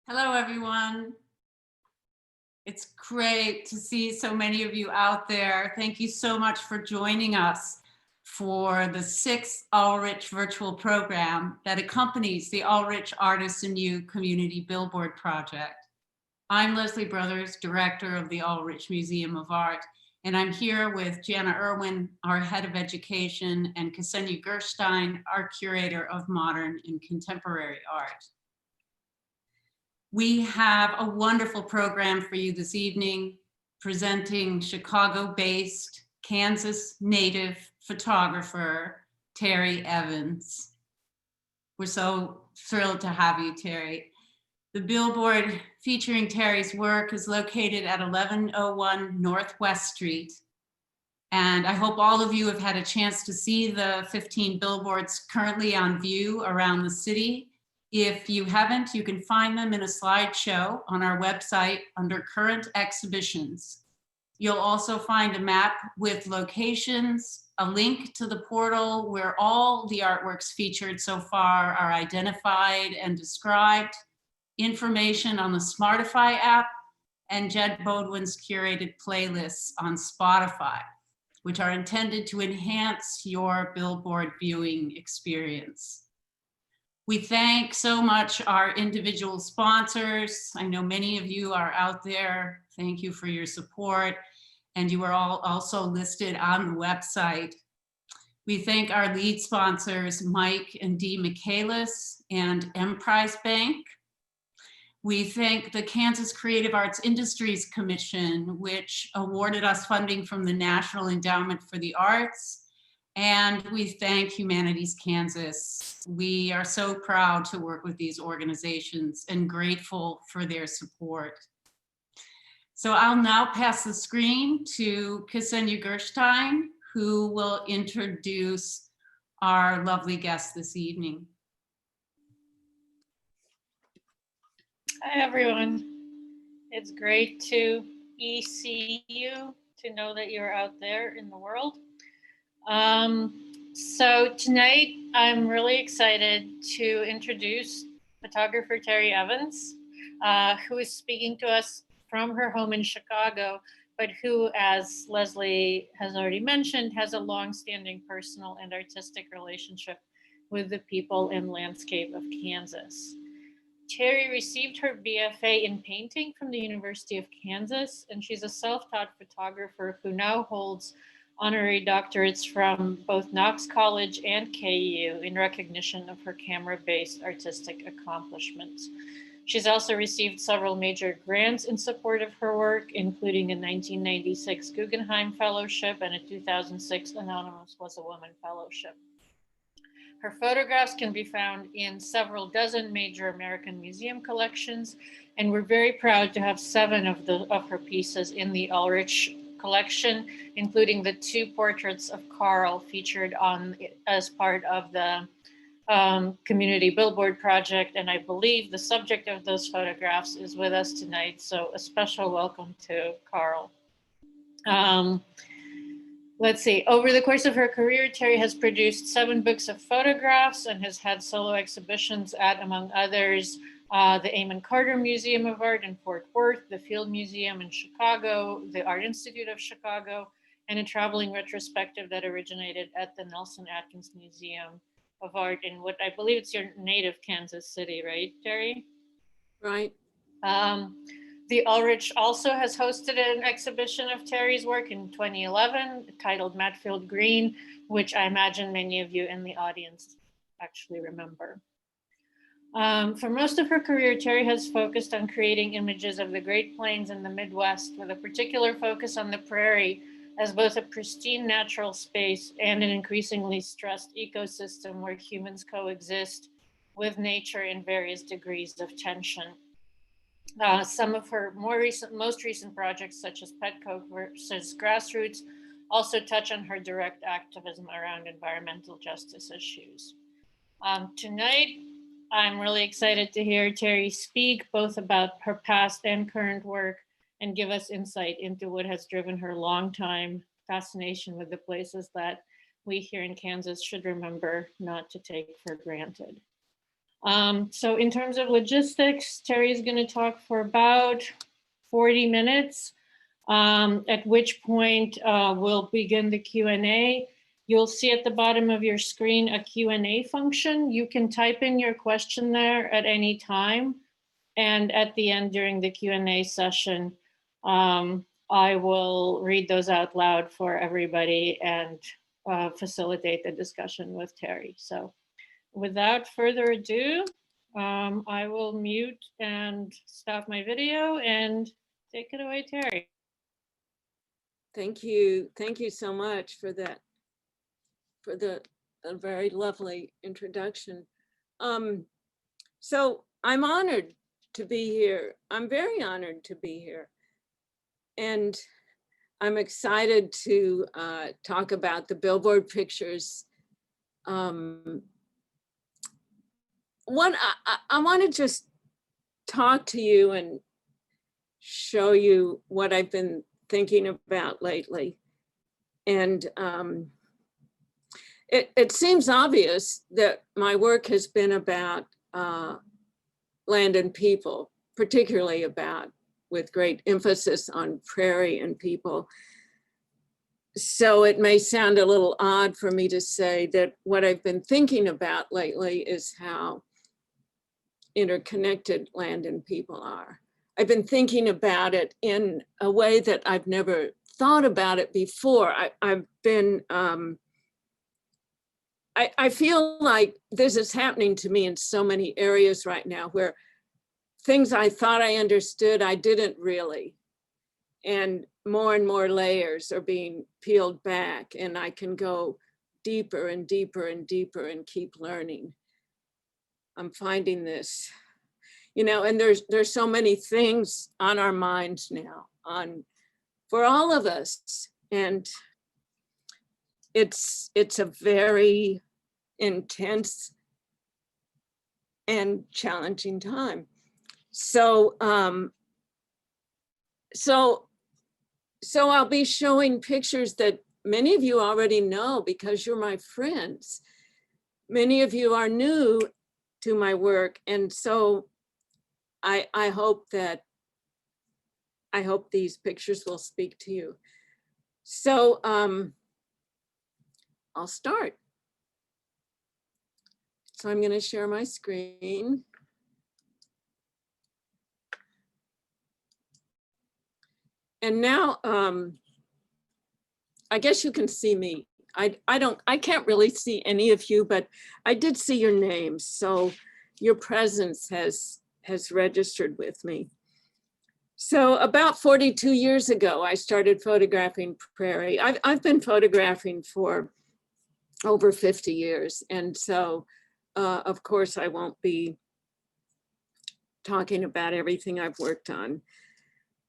Hello, everyone. It's great to see so many of you out there. Thank you so much for joining us for the 6th Ulrich virtual program that accompanies the Ulrich Artists and You Community Billboard Project. I'm Leslie Brothers, director of the Ulrich Museum of Art, and I'm here with Jana Irwin, our head of education, and Ksenia Gerstein, our curator of modern and contemporary art. We have a wonderful program for you this evening, presenting Chicago-based, Kansas native photographer, Terry Evans. We're so thrilled to have you, Terry. The billboard featuring Terry's work is located at 1101 Northwest Street. And I hope all of you have had a chance to see the 15 billboards currently on view around the city. If you haven't, you can find them in a slideshow on our website under current exhibitions. You'll also find a map with locations, a link to the portal where all the artworks featured so far are identified and described, information on the Smartify app, and Jed Bodwin's curated playlists on Spotify, which are intended to enhance your billboard viewing experience. We thank so much our individual sponsors. I know many of you are out there. Thank you for your support. And you are all also listed on the website. We thank our lead sponsors, Mike and Dee Michaelis and Emprise Bank. We thank the Kansas Creative Arts Industries Commission, which awarded us funding from the National Endowment for the Arts. And we thank Humanities Kansas. We are so proud to work with these organizations and grateful for their support. So I'll now pass the screen to Ksenia Gerstein, who will introduce our lovely guest this evening. Hi, everyone. It's great to see you, to know that you're out there in the world. So tonight, I'm really excited to introduce photographer Terry Evans, who is speaking to us from her home in Chicago, but who, as Leslie has already mentioned, has a long-standing personal and artistic relationship with the people and landscape of Kansas. Terry received her BFA in painting from the University of Kansas, and she's a self-taught photographer who now holds honorary doctorates from both Knox College and KU in recognition of her camera-based artistic accomplishments. She's also received several major grants in support of her work, including a 1996 Guggenheim Fellowship and a 2006 Anonymous Was a Woman Fellowship. Her photographs can be found in several dozen major American museum collections, and we're very proud to have 7 of her pieces in the Ulrich collection, including the 2 portraits of Carl featured as part of the Community Billboard Project. And I believe the subject of those photographs is with us tonight. So a special welcome to Carl. Let's see, over the course of her career, Terry has produced 7 books of photographs and has had solo exhibitions at, among others, the Amon Carter Museum of Art in Fort Worth, the Field Museum in Chicago, the Art Institute of Chicago, and a traveling retrospective that originated at the Nelson Atkins Museum of Art in what I believe it's your native Kansas City, right, Terry? Right. The Ulrich also has hosted an exhibition of Terry's work in 2011 titled Matfield Green, which I imagine many of you in the audience actually remember. For most of her career, Terry has focused on creating images of the Great Plains and the Midwest with a particular focus on the prairie as both a pristine natural space and an increasingly stressed ecosystem where humans coexist with nature in various degrees of tension. Some of her most recent projects, such as Petco versus Grassroots, also touch on her direct activism around environmental justice issues. Tonight, I'm really excited to hear Terry speak both about her past and current work and give us insight into what has driven her longtime fascination with the places that we here in Kansas should remember not to take for granted. So in terms of logistics, Terry is going to talk for about 40 minutes, at which point we'll begin the Q&A. You'll see at the bottom of your screen a Q&A function. You can type in your question there at any time. And at the end during the Q&A session, I will read those out loud for everybody and facilitate the discussion with Terry. So without further ado, I will mute and stop my video and take it away, Terry. Thank you. Thank you so much for that, for a very lovely introduction. So I'm honored to be here. I'm very honored to be here. And I'm excited to talk about the billboard pictures. I want to just talk to you and show you what I've been thinking about lately. And it seems obvious that my work has been about land and people, particularly about, with great emphasis on prairie and people. So it may sound a little odd for me to say that what I've been thinking about lately is how interconnected land and people are. I've been thinking about it in a way that I've never thought about it before. I feel like this is happening to me in so many areas right now where things I thought I understood, I didn't really. And more layers are being peeled back, and I can go deeper and deeper and deeper and keep learning. I'm finding this, you know, and there's so many things on our minds now, for all of us. And it's a very intense and challenging time. So I'll be showing pictures that many of you already know because you're my friends. Many of you are new to my work. And so I hope these pictures will speak to you. So I'll start. So I'm going to share my screen. And now, I guess you can see me. I can't really see any of you, but I did see your names. So your presence has registered with me. So about 42 years ago, I started photographing prairie. I've been photographing for over 50 years. And so, of course, I won't be talking about everything I've worked on.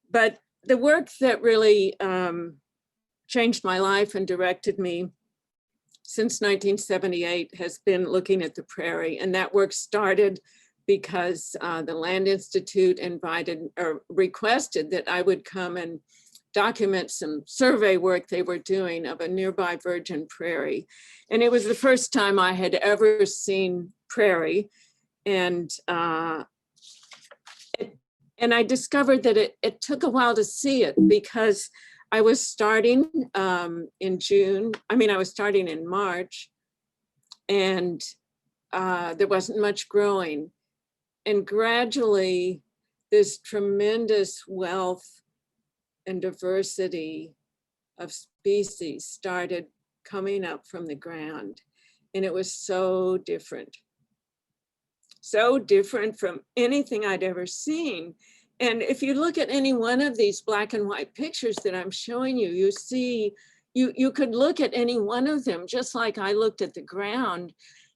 But the work that really changed my life and directed me since 1978 has been looking at the prairie. And that work started because the Land Institute requested that I would come and document some survey work they were doing of a nearby virgin prairie. And it was the first time I had ever seen prairie. And I discovered that it took a while to see it because I was starting in June. I mean, I was starting in March, and there wasn't much growing. And gradually, this tremendous wealth and diversity of species started coming up from the ground. And it was so different from anything I'd ever seen. And if you look at any one of these black and white pictures that I'm showing you, you see, you could look at any one of them, just like I looked at the ground,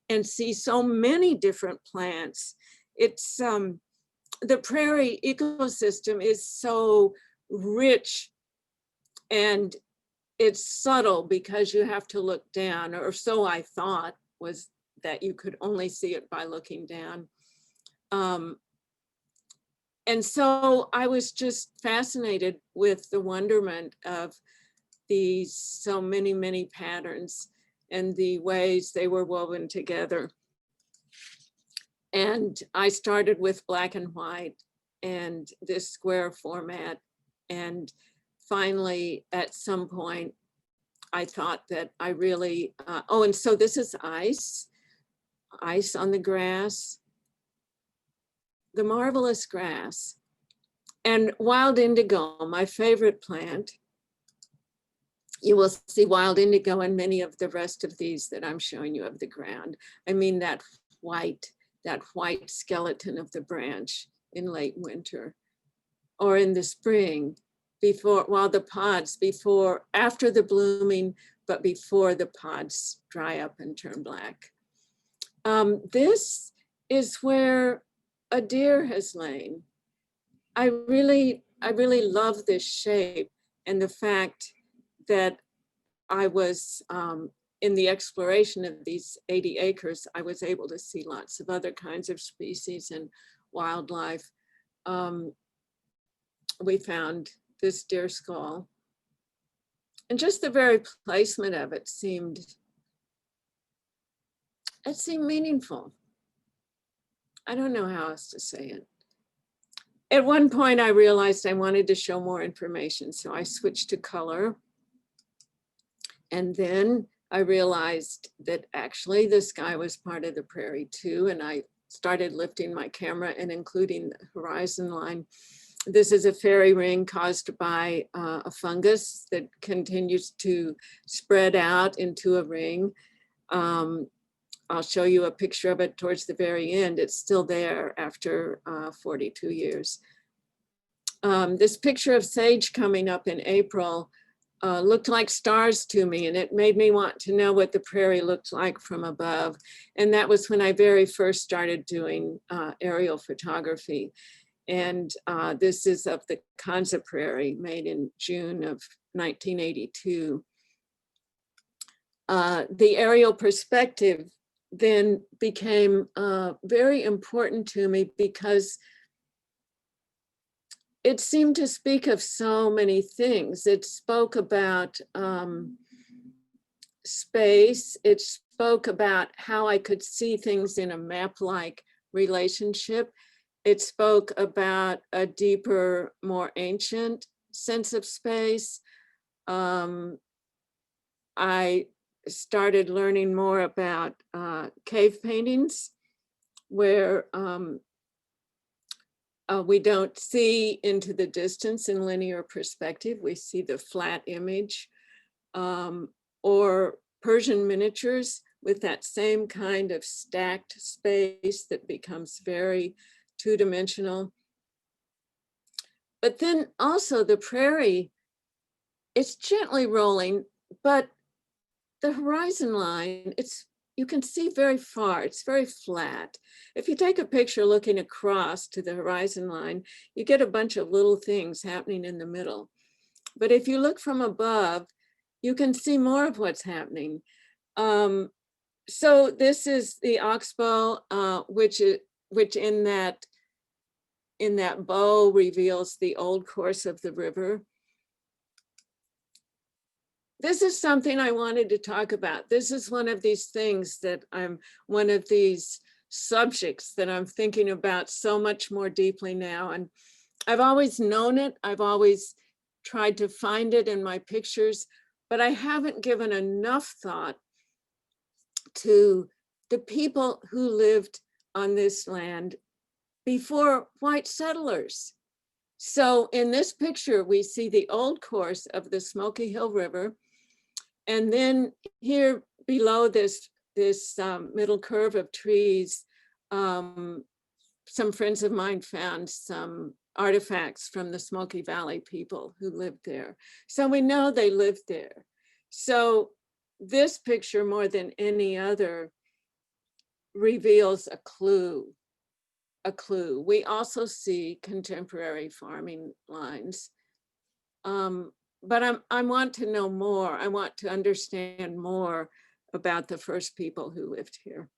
and see so many different plants. It's the prairie ecosystem is so rich, and it's subtle because you have to look down, or so I thought, was that you could only see it by looking down. And so I was just fascinated with the wonderment of these so many patterns and the ways they were woven together. And I started with black and white and this square format. And finally, at some point, I thought that I really, oh, and so this is ice on the grass, the marvelous grass. And wild indigo, my favorite plant. You will see wild indigo in many of the rest of these that I'm showing you of the ground. I mean that white skeleton of the branch in late winter or in the spring, while the pods, after the blooming, but before the pods dry up and turn black. This is where a deer has lain. I really love this shape and the fact that I was in the exploration of these 80 acres, I was able to see lots of other kinds of species and wildlife. We found this deer skull, and just the very placement of it seemed meaningful. I don't know how else to say it. At one point I realized I wanted to show more information, so I switched to color. And then I realized that actually the sky was part of the prairie too. And I started lifting my camera and including the horizon line. This is a fairy ring caused by a fungus that continues to spread out into a ring. I'll show you a picture of it towards the very end. It's still there after 42 years. This picture of sage coming up in April looked like stars to me, and it made me want to know what the prairie looked like from above. And that was when I very first started doing aerial photography. And this is of the Kanza Prairie, made in June of 1982. The aerial perspective then became very important to me because it seemed to speak of so many things. It spoke about space. It spoke about how I could see things in a map-like relationship. It spoke about a deeper, more ancient sense of space. I started learning more about cave paintings, where we don't see into the distance in linear perspective. We see the flat image, or Persian miniatures with that same kind of stacked space that becomes very two-dimensional. But then also the prairie, it's gently rolling, but the horizon line, you can see very far, it's very flat. If you take a picture looking across to the horizon line, you get a bunch of little things happening in the middle. But if you look from above, you can see more of what's happening. So this is the oxbow, which in that bow reveals the old course of the river. This is something I wanted to talk about. This is one of these things that one of these subjects that I'm thinking about so much more deeply now. And I've always known it. I've always tried to find it in my pictures, but I haven't given enough thought to the people who lived on this land before white settlers. So in this picture, we see the old course of the Smoky Hill River. And then here below this middle curve of trees, some friends of mine found some artifacts from the Smoky Valley people who lived there. So we know they lived there. So this picture, more than any other, reveals a clue. We also see contemporary farming lines. But I want to know more. I want to understand more about the first people who lived here.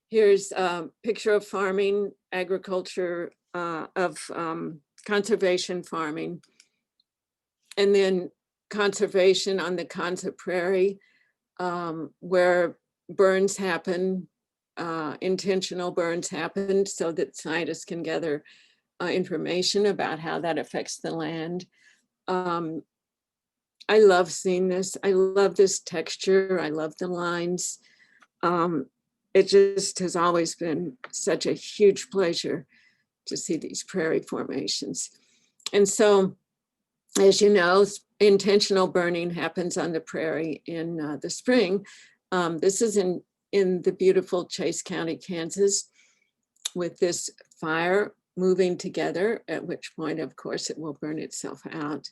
Here's a picture of farming, agriculture, of conservation farming, and then conservation on the Kanza Prairie, where burns happen intentional burns happened so that scientists can gather information about how that affects the land. I love seeing this. I love this texture. I love the lines. It just has always been such a huge pleasure to see these prairie formations. And so, as you know, intentional burning happens on the prairie in the spring. This is in the beautiful Chase County, Kansas, with this fire moving together, at which point, of course, it will burn itself out.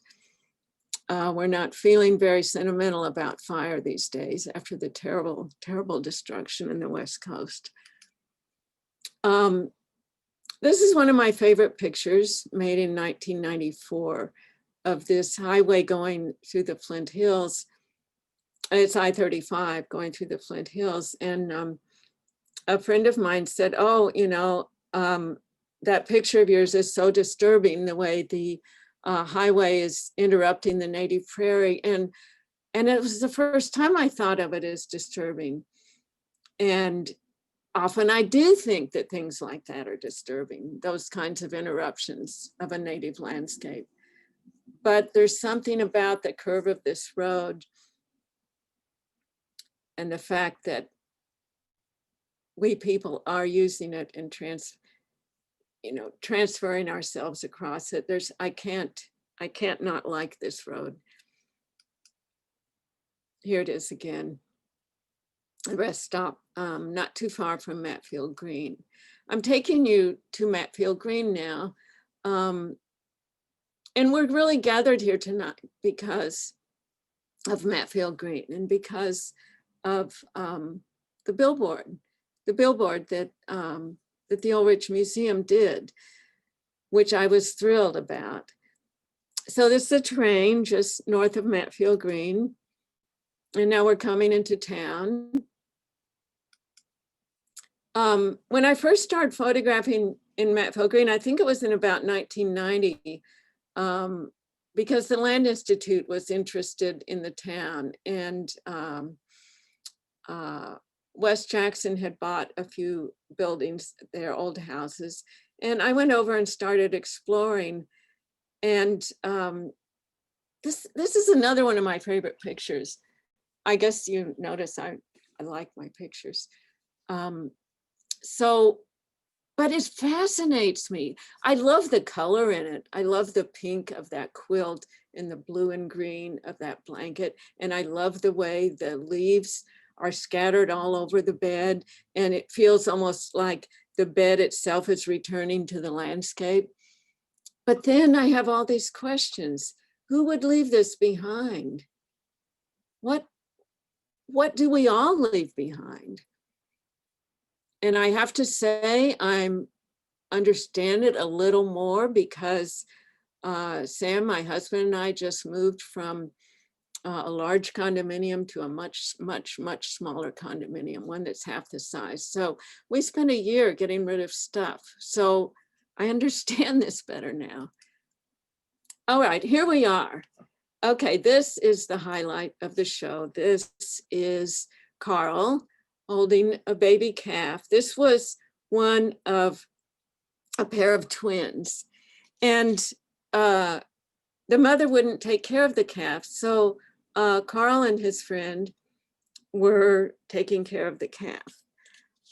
We're not feeling very sentimental about fire these days after the terrible, terrible destruction in the West Coast. This is one of my favorite pictures, made in 1994, of this highway going through the Flint Hills. It's I-35 going through the Flint Hills. And a friend of mine said, oh, you know, that picture of yours is so disturbing, the way the highway is interrupting the native prairie. And it was the first time I thought of it as disturbing. And often I do think that things like that are disturbing, those kinds of interruptions of a native landscape. But there's something about the curve of this road and the fact that we people are using it and transferring ourselves across it. I can't not like this road. Here it is again. A rest stop, not too far from Matfield Green. I'm taking you to Matfield Green now. And we're really gathered here tonight because of Matfield Green and because of the billboard that that the Ulrich Museum did, which I was thrilled about. So this is a train just north of Matfield Green. And now we're coming into town. When I first started photographing in Matfield Green, I think it was in about 1990, because the Land Institute was interested in the town, and West Jackson had bought a few buildings, their old houses, and I went over and started exploring. And this is another one of my favorite pictures. I guess you notice I like my pictures. But it fascinates me. I love the color in it. I love the pink of that quilt and the blue and green of that blanket. And I love the way the leaves are scattered all over the bed. And it feels almost like the bed itself is returning to the landscape. But then I have all these questions. Who would leave this behind? What do we all leave behind? And I have to say, I'm understand it a little more because Sam, my husband, and I just moved from a large condominium to a much smaller condominium, one that's half the size. So we spent a year getting rid of stuff. So I understand this better now. All right, here we are. Okay, this is the highlight of the show. This is Carl holding a baby calf. This was one of a pair of twins. And the mother wouldn't take care of the calf. So Carl and his friend were taking care of the calf.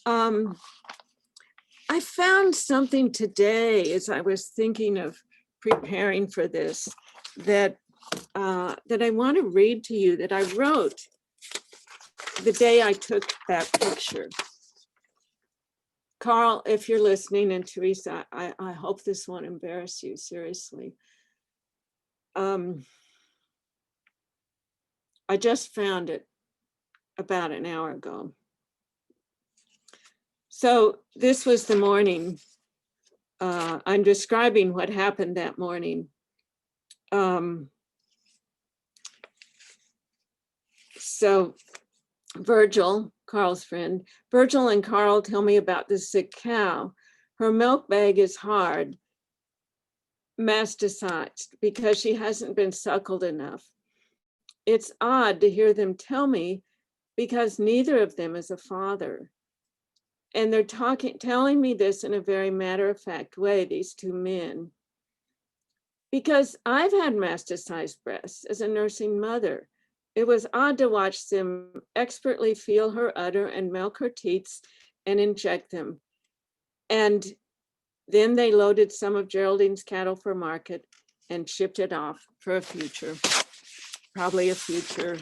I found something today as I was thinking of preparing for this that I want to read to you, that I wrote the day I took that picture. Carl, if you're listening, and Teresa, I hope this won't embarrass you, seriously. I just found it about an hour ago. So this was the morning. I'm describing what happened that morning. So Virgil, Carl's friend, Virgil and Carl tell me about this sick cow. Her milk bag is hard, masticized, because she hasn't been suckled enough. It's odd to hear them tell me because neither of them is a father. And they're telling me this in a very matter-of-fact way, these two men, because I've had masticized breasts as a nursing mother. It was odd to watch them expertly feel her udder and milk her teats and inject them. And then they loaded some of Geraldine's cattle for market and shipped it off for a future, probably a future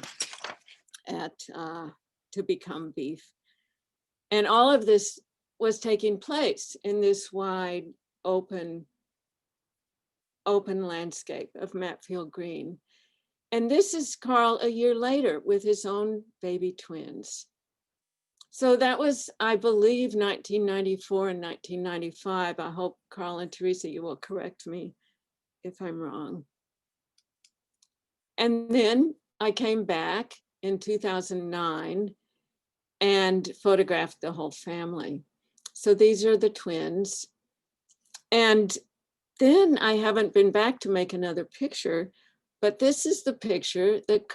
to become beef. And all of this was taking place in this wide, open landscape of Matfield Green. And this is Carl a year later with his own baby twins. So that was, I believe, 1994 and 1995. I hope, Carl and Teresa, you will correct me if I'm wrong. And then I came back in 2009 and photographed the whole family. So these are the twins. And then I haven't been back to make another picture, but this is the picture that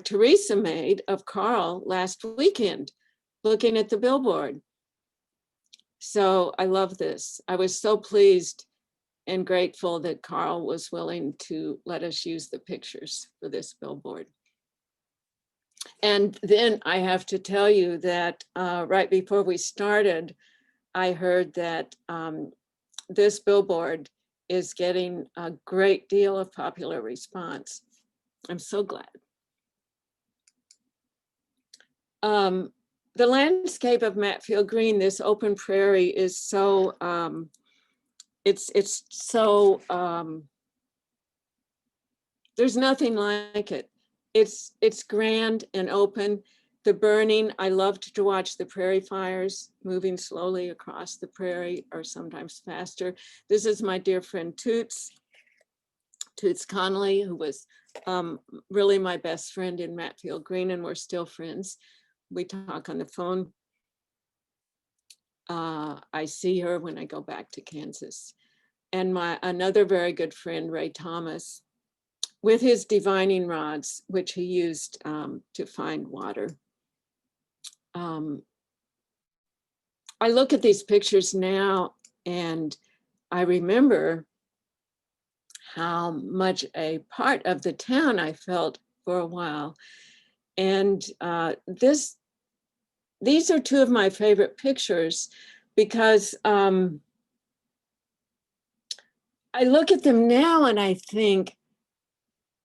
Teresa made of Carl last weekend, looking at the billboard. So I love this. I was so pleased and grateful that Carl was willing to let us use the pictures for this billboard. And then I have to tell you that right before we started, I heard that this billboard is getting a great deal of popular response. I'm so glad. The landscape of Matfield Green, this open prairie, is so, it's so, there's nothing like it. It's grand and open. The burning, I loved to watch the prairie fires moving slowly across the prairie, or sometimes faster. This is my dear friend Toots Connolly, who was really my best friend in Matfield Green, and we're still friends. We talk on the phone. I see her when I go back to Kansas. And another very good friend, Ray Thomas, with his divining rods, which he used to find water. I look at these pictures now and I remember how much a part of the town I felt for a while. And these are two of my favorite pictures because I look at them now and I think,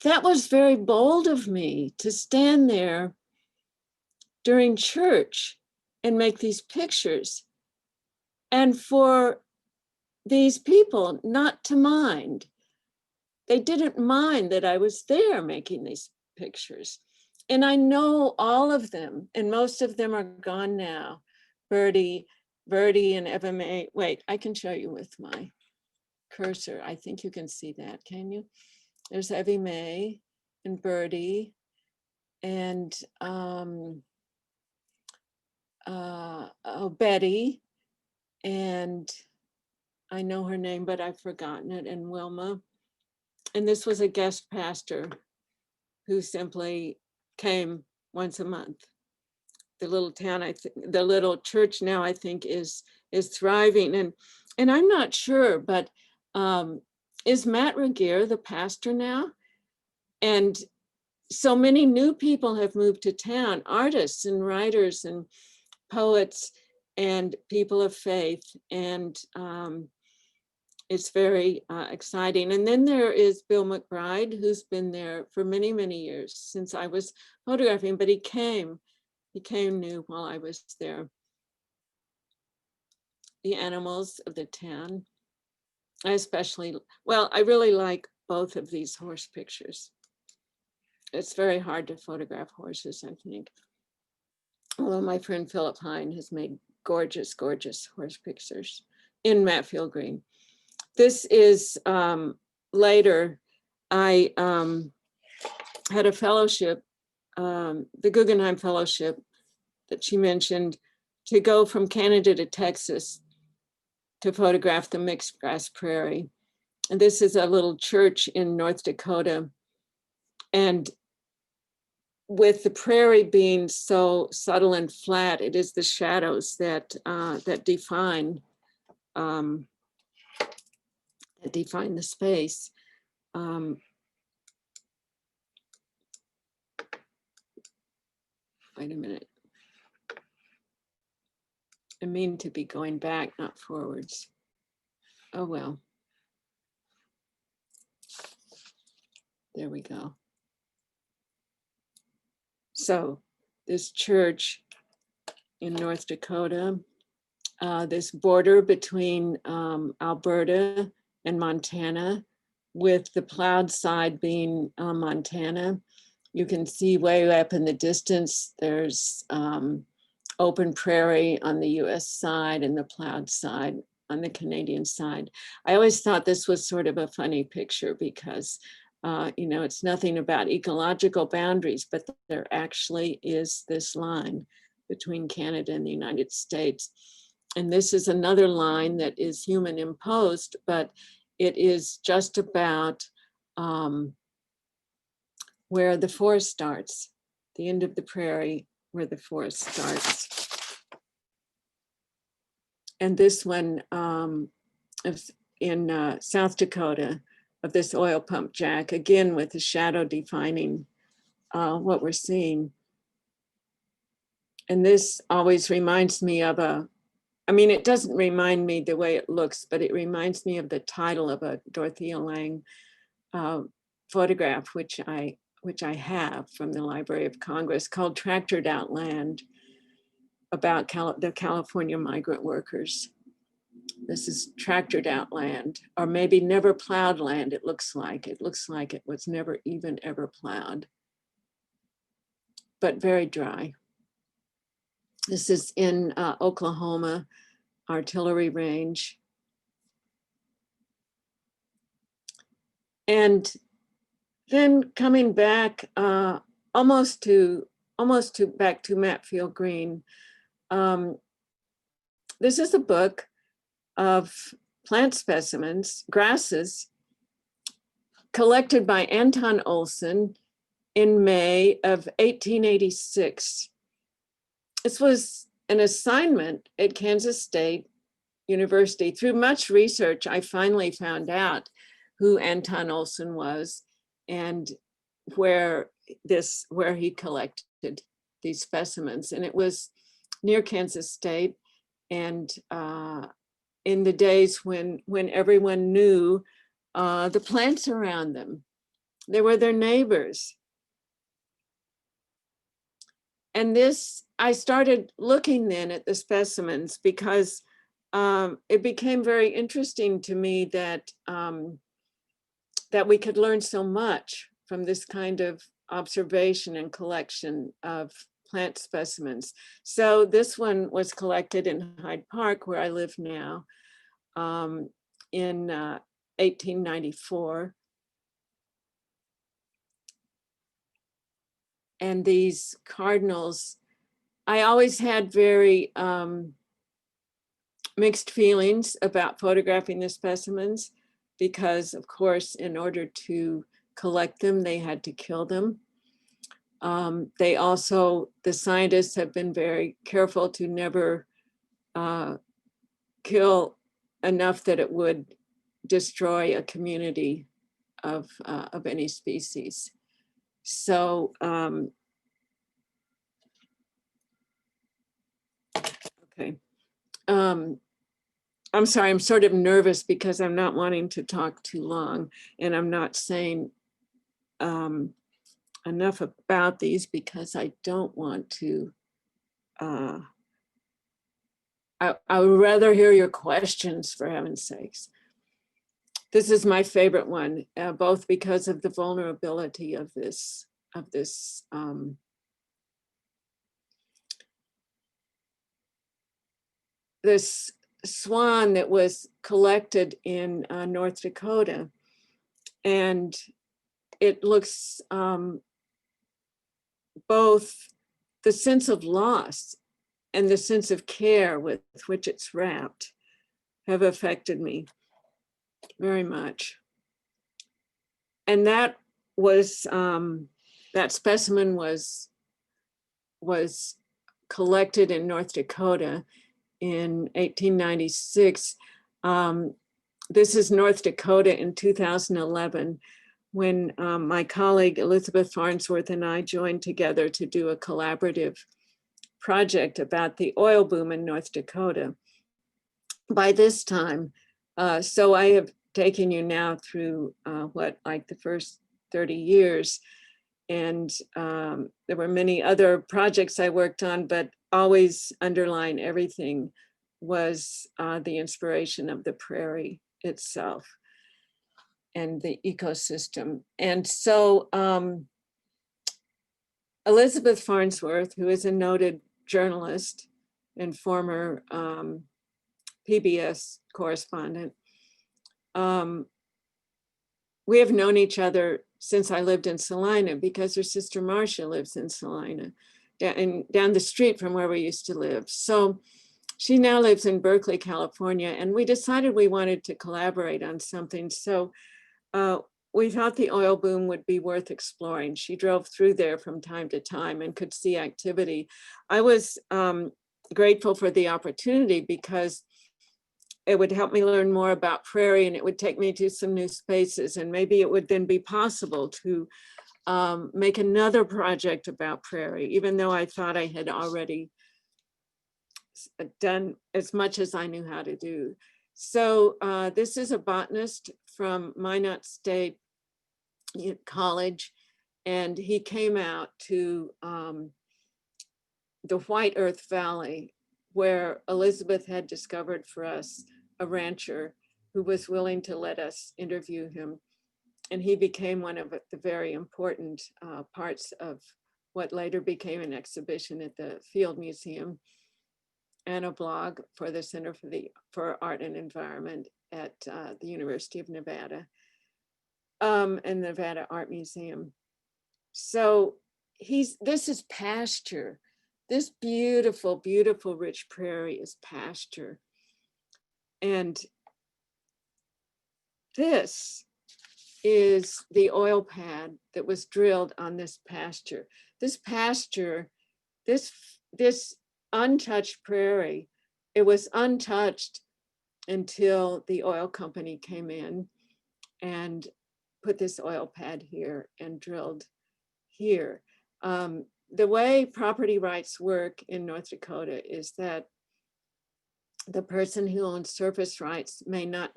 that was very bold of me to stand there during church and make these pictures. And for these people not to mind. They didn't mind that I was there making these pictures. And I know all of them, and most of them are gone now. Verdi and Eva Mae. Wait, I can show you with my cursor. I think you can see that, can you? There's Evie Mae and Birdie and Betty, and I know her name, but I've forgotten it, and Wilma. And this was a guest pastor who simply came once a month. The little town, the little church now, I think, is thriving. And I'm not sure, but is Matt Regier the pastor now? And so many new people have moved to town, artists and writers and poets and people of faith. And it's very exciting. And then there is Bill McBride, who's been there for many, many years since I was photographing, but he came new while I was there. The animals of the town. I really like both of these horse pictures. It's very hard to photograph horses, I think. Although my friend Philip Hine has made gorgeous, gorgeous horse pictures in Matfield Green. This is later, I had a fellowship, the Guggenheim Fellowship that she mentioned, to go from Canada to Texas to photograph the mixed grass prairie. And this is a little church in North Dakota. And with the prairie being so subtle and flat, it is the shadows that that define the space. Wait a minute. I mean to be going back, not forwards. Oh, well. There we go. So this church in North Dakota, this border between Alberta and Montana, with the plowed side being Montana. You can see way up in the distance, there's open prairie on the US side and the plowed side on the Canadian side. I always thought this was sort of a funny picture because you know, it's nothing about ecological boundaries, but there actually is this line between Canada and the United States. And this is another line that is human imposed, but it is just about where the forest starts, the end of the prairie where the forest starts. And this one is in South Dakota, of this oil pump jack, again with the shadow defining what we're seeing. And this always reminds me of I mean, it doesn't remind me the way it looks, but it reminds me of the title of a Dorothea Lange photograph, which I have from the Library of Congress, called Tractored Out Land, about the California migrant workers. This is tractored out land, or maybe never plowed land. It looks like it was never even ever plowed, but very dry. This is in Oklahoma, artillery range. And then coming back almost to back to Matfield Green. This is a book of plant specimens, grasses, collected by Anton Olson in May of 1886. This was an assignment at Kansas State University. Through much research, I finally found out who Anton Olson was and where he collected these specimens. And it was near Kansas State, and in the days when everyone knew the plants around them. They were their neighbors. And this, I started looking then at the specimens because it became very interesting to me that that we could learn so much from this kind of observation and collection of plant specimens. So this one was collected in Hyde Park, where I live now, in 1894. And these cardinals, I always had very mixed feelings about photographing the specimens because, of course, in order to collect them, they had to kill them. They also, the scientists have been very careful to never kill enough that it would destroy a community of any species. So, okay. I'm sorry, I'm sort of nervous because I'm not wanting to talk too long, and I'm not saying enough about these because I don't want to, I would rather hear your questions, for heaven's sakes. This is my favorite one, both because of the vulnerability of this this swan that was collected in North Dakota. And it looks both the sense of loss and the sense of care with which it's wrapped have affected me very much. And that was that specimen was collected in North Dakota in 1896. This is North Dakota in 2011, when my colleague Elizabeth Farnsworth and I joined together to do a collaborative project about the oil boom in North Dakota. By this time, so I have taken you now through like the first 30 years. And there were many other projects I worked on, but always underlying everything was the inspiration of the prairie itself and the ecosystem. And so Elizabeth Farnsworth, who is a noted journalist and former PBS correspondent, we have known each other since I lived in Salina, because her sister Marcia lives in Salina, down the street from where we used to live. So she now lives in Berkeley, California, and we decided we wanted to collaborate on something. So we thought the oil boom would be worth exploring. She drove through there from time to time and could see activity. I was grateful for the opportunity because it would help me learn more about prairie, and it would take me to some new spaces, and maybe it would then be possible to make another project about prairie, even though I thought I had already done as much as I knew how to do. So this is a botanist from Minot State College, and he came out to the White Earth Valley, where Elizabeth had discovered for us a rancher who was willing to let us interview him. And he became one of the very important parts of what later became an exhibition at the Field Museum and a blog for the Center for Art and Environment at the University of Nevada and Nevada Art Museum. So this is pasture. This beautiful, beautiful, rich prairie is pasture. And this is the oil pad that was drilled on this pasture. This pasture, this untouched prairie, it was untouched until the oil company came in and put this oil pad here and drilled here. The way property rights work in North Dakota is that the person who owns surface rights may not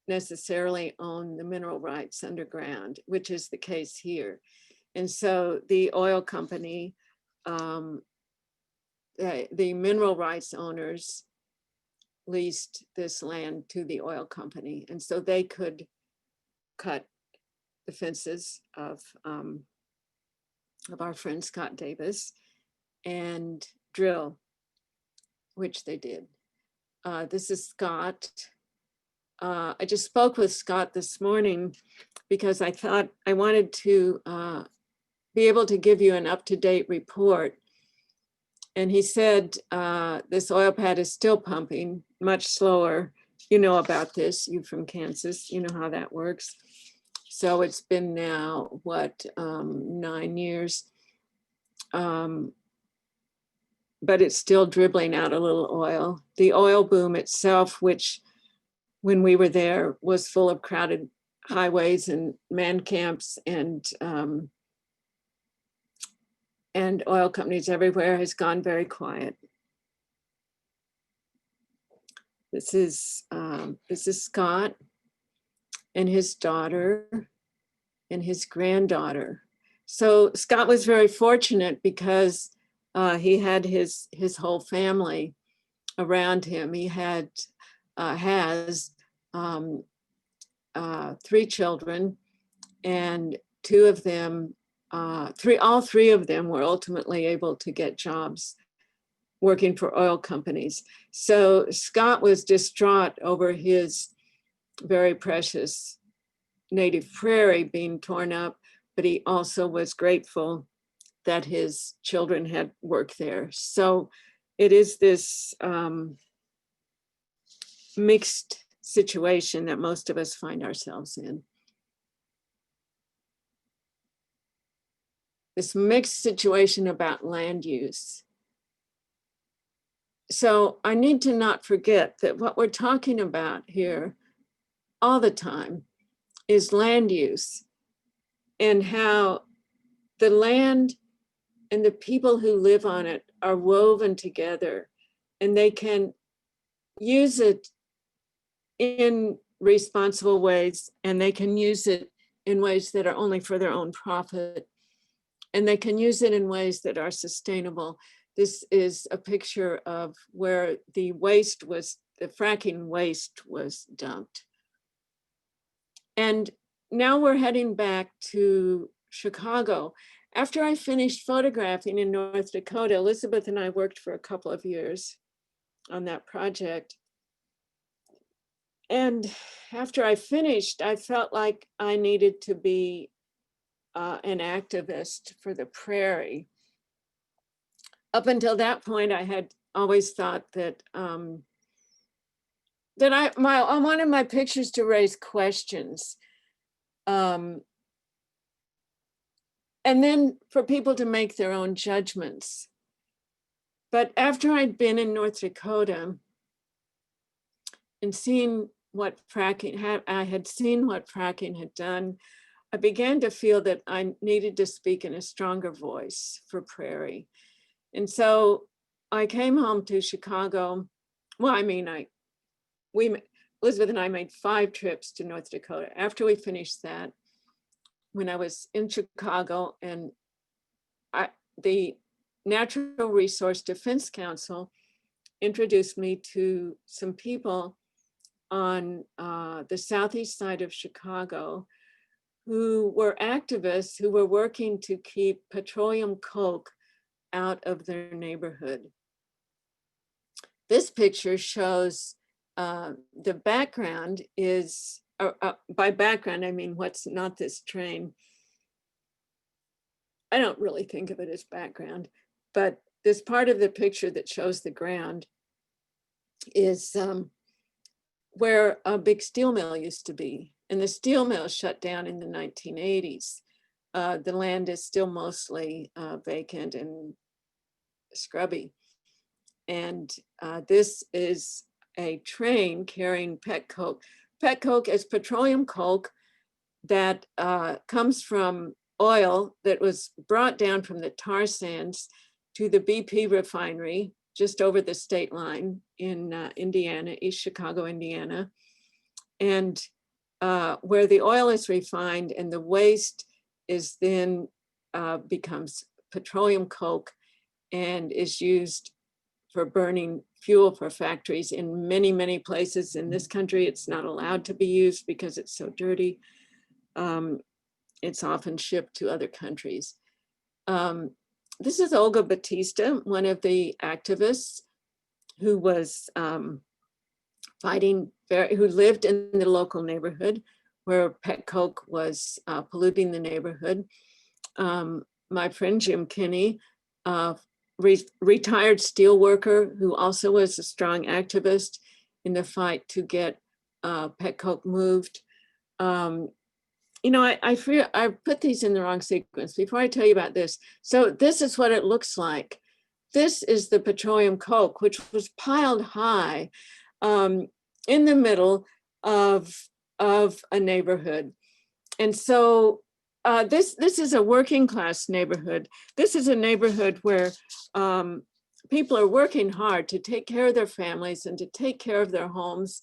necessarily own the mineral rights underground, which is the case here. And so the oil company, the mineral rights owners leased this land to the oil company. And so they could cut the fences of our friend Scott Davis and drill, which they did. This is Scott. I just spoke with Scott this morning because I thought I wanted to be able to give you an up-to-date report. And he said, this oil pad is still pumping, much slower. You know about this, you from Kansas, you know how that works. So it's been now, 9 years. But it's still dribbling out a little oil. The oil boom itself, which when we were there was full of crowded highways and man camps and oil companies everywhere, has gone very quiet. This is Scott and his daughter and his granddaughter. So Scott was very fortunate because he had his whole family around him. He has 3 children, and all three of them were ultimately able to get jobs working for oil companies. So Scott was distraught over his very precious native prairie being torn up, but he also was grateful that his children had worked there. So it is this mixed situation that most of us find ourselves in. this mixed situation about land use. So I need to not forget that what we're talking about here all the time is land use, and how the land and the people who live on it are woven together, and they can use it in responsible ways, and they can use it in ways that are only for their own profit, and they can use it in ways that are sustainable. This is a picture of where the fracking waste was dumped. And now we're heading back to Chicago. After I finished photographing in North Dakota, Elizabeth and I worked for a couple of years on that project. And after I finished, I felt like I needed to be an activist for the prairie. Up until that point, I had always thought that I wanted my pictures to raise questions. And then for people to make their own judgments. But after I'd been in North Dakota and seen what fracking had done, I began to feel that I needed to speak in a stronger voice for prairie. And so I came home to Chicago. Well, I mean, Elizabeth and I made 5 trips to North Dakota. After we finished that, when I was in Chicago, and the Natural Resource Defense Council introduced me to some people on the southeast side of Chicago who were activists who were working to keep petroleum coke out of their neighborhood. This picture shows the background is, by background, I mean what's not this train. I don't really think of it as background, but this part of the picture that shows the ground is where a big steel mill used to be. And the steel mill shut down in the 1980s. The land is still mostly vacant and scrubby. And this is a train carrying pet coke. Pet coke is petroleum coke that comes from oil that was brought down from the tar sands to the BP refinery just over the state line in Indiana, East Chicago, Indiana. And where the oil is refined and the waste is then becomes petroleum coke and is used for burning fuel for factories in many, many places. In this country, it's not allowed to be used because it's so dirty. It's often shipped to other countries. This is Olga Batista, one of the activists who was who lived in the local neighborhood where pet coke was polluting the neighborhood. My friend Jim Kinney, retired steel worker who also was a strong activist in the fight to get pet coke moved. You know, I fear I put these in the wrong sequence before I tell you about this. So this is what it looks like. This is the petroleum coke, which was piled high in the middle of a neighborhood. And so this is a working class neighborhood. This is a neighborhood where people are working hard to take care of their families and to take care of their homes.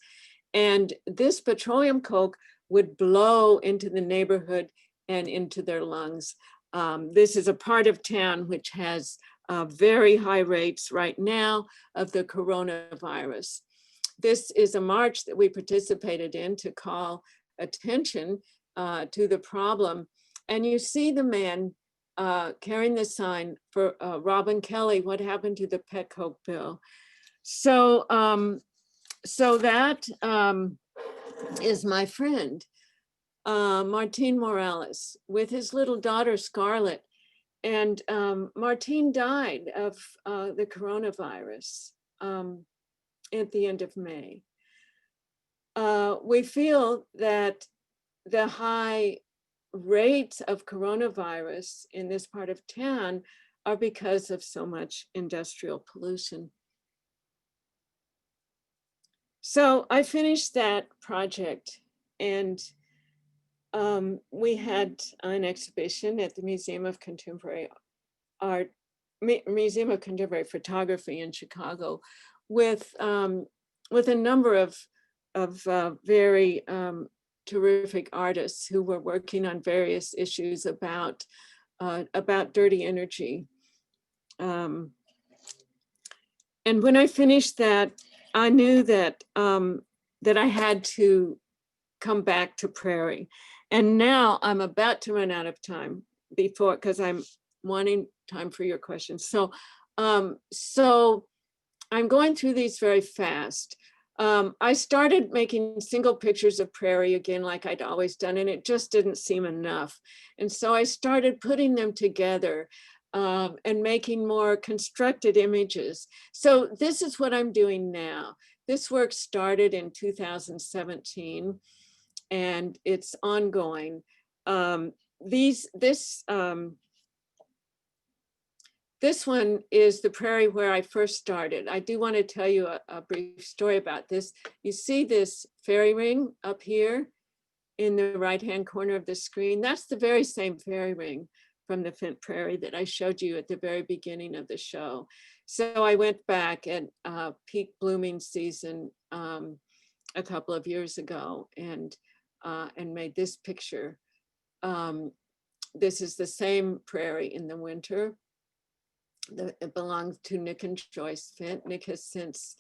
And this petroleum coke would blow into the neighborhood and into their lungs. This is a part of town which has very high rates right now of the coronavirus. This is a march that we participated in to call attention to the problem. And you see the man carrying the sign for Robin Kelly, what happened to the pet coke bill. So, so that is my friend, Martin Morales, with his little daughter, Scarlett. And Martin died of the coronavirus at the end of May. We feel that the high rates of coronavirus in this part of town are because of so much industrial pollution. So I finished that project, and we had an exhibition at the Museum of Contemporary Art, Museum of Contemporary Photography in Chicago, with a number of very terrific artists who were working on various issues about dirty energy. And when I finished that, I knew that that I had to come back to prairie. And now I'm about to run out of time because I'm wanting time for your questions. So I'm going through these very fast. I started making single pictures of prairie again, like I'd always done, and it just didn't seem enough. And so I started putting them together and making more constructed images. So this is what I'm doing now. This work started in 2017, and it's ongoing. This one is the prairie where I first started. I do want to tell you a brief story about this. You see this fairy ring up here in the right-hand corner of the screen? That's the very same fairy ring from the Flint Prairie that I showed you at the very beginning of the show. So I went back at peak blooming season a couple of years ago and made this picture. This is the same prairie in the winter. It belongs to Nick and Joyce Fint. Nick has since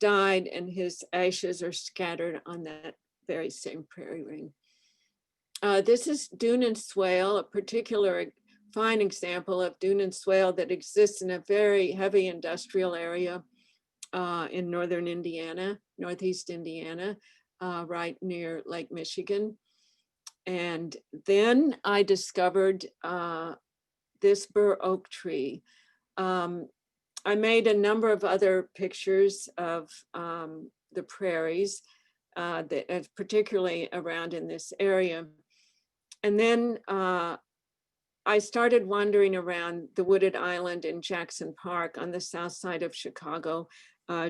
died, and his ashes are scattered on that very same prairie ring. This is dune and swale, a particular fine example of dune and swale that exists in a very heavy industrial area in northern Indiana, northeast Indiana, right near Lake Michigan. And then I discovered this bur oak tree. I made a number of other pictures of the prairies, particularly around in this area. And then I started wandering around the wooded island in Jackson Park on the south side of Chicago,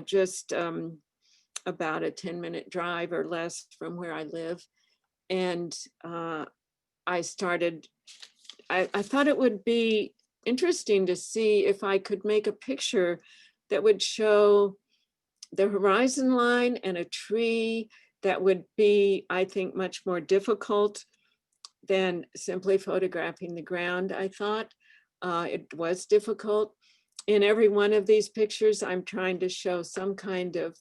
just about a 10-minute drive or less from where I live. And I thought it would be interesting to see if I could make a picture that would show the horizon line and a tree that would be, I think, much more difficult than simply photographing the ground. I thought it was difficult. In every one of these pictures, I'm trying to show some kind of